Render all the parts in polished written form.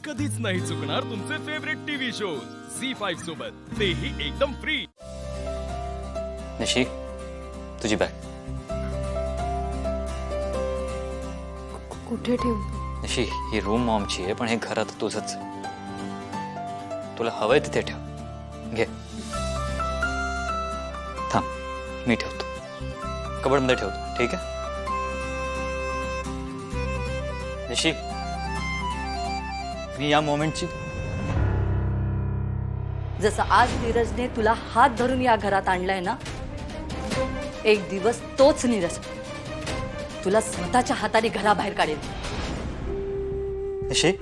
कधीच नाही चुकणार तुमचे फेवरेट टीव्ही शोज झी5 सोबत, तेही एकदम फ्री। निशी, तुझी बॅग। कुठे ठेवू? निशी, ही रूम मॉमची आहे, पण हे घर आता तुझंच आहे। तुला हवंय तिथे ठेव, घे। थांब, मी ठेवतो, कबडमध्ये ठेवतो, ठीक आहे? निशी, मी या मोमेंटची जसं आज नीरजने तुला हात धरून या घरात आणलंय ना, एक दिवस तोच नीरज तुला स्वतःच्या हाताने घराबाहेर काढेल। निशी,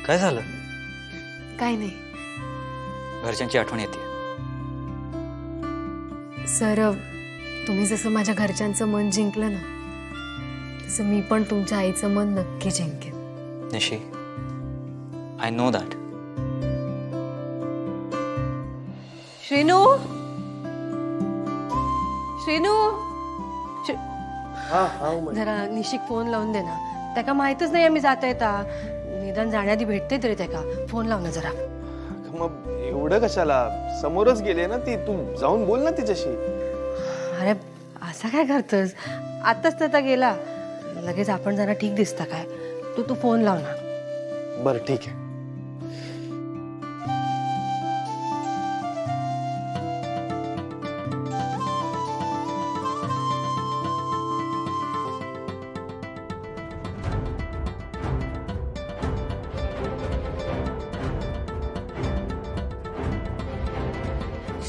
काय झालं? काय नाही घरच्यांची आठवण येते। सर, तुम्ही जसं माझ्या घरच्यांचं मन जिंकलं ना, तसं मी पण तुमच्या आईचं मन नक्की जिंकेन। Nishi, I know that. Srinu, Srinu, जरा निशिक फोन लावून दे ना। त्याका माहितच नाही आम्ही जाता येता, निदान जाण्याआधी भेटते तरी त्याका फोन लाव ना जरा। मग एवढं कशाला, समोरच गेले ना ती, तू जाऊन बोल ना तिच्याशी। अरे असं काय करतस, आताच तर गेला, लगेच आपण जरा ठीक दिसता काय? तू फोन लाव ना। बरं ठीक आहे।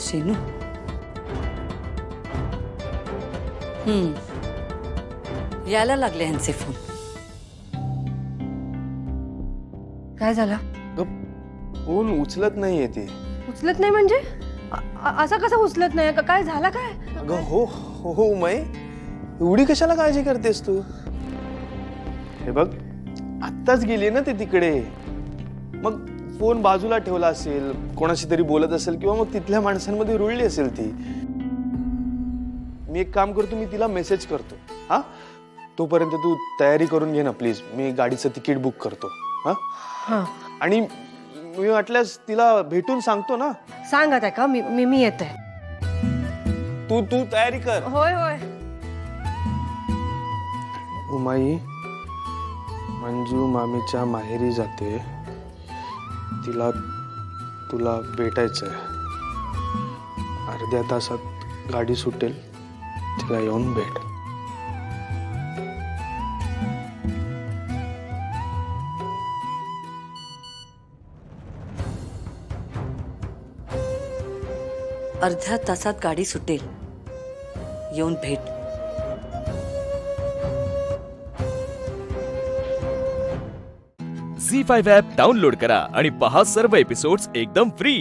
शेनू, यायला लागले यांचे फोन। काय झालं? फोन उचलत नाहीये ती। उचलत नाही म्हणजे? असं कसं उचलत नाही? काय झालं काय? अगं हो हो हो, मै एवढी कशाला काळजी करतेस तू? हे बघ, आत्ताच गेली ना ती तिकडे, मग फोन बाजूला ठेवला असेल, कोणाशी तरी बोलत असेल, किंवा मग तिथल्या माणसांमध्ये रुळली असेल ती। मी एक काम करतो, मी तिला मेसेज करतो। हा, तोपर्यंत तू तयारी करून घे ना प्लीज, मी गाडीचं तिकीट बुक करतो। हा हां, आणि मी वाटल्यास तिला भेटून सांगतो ना। सांगा त्या का, मी येते। तू तयारी कर। होय होय। उमाई, मंजू मामीच्या माहेरी जाते, तिला तुला भेटायचंय। अर्ध्या तासात गाडी सुटेल, तिला येऊन भेट। अर्ध्या तासात गाडी सुटेल, येऊन भेट। झी5 ॲप डाउनलोड करा आणि पहा सर्व एपिसोड्स एकदम फ्री।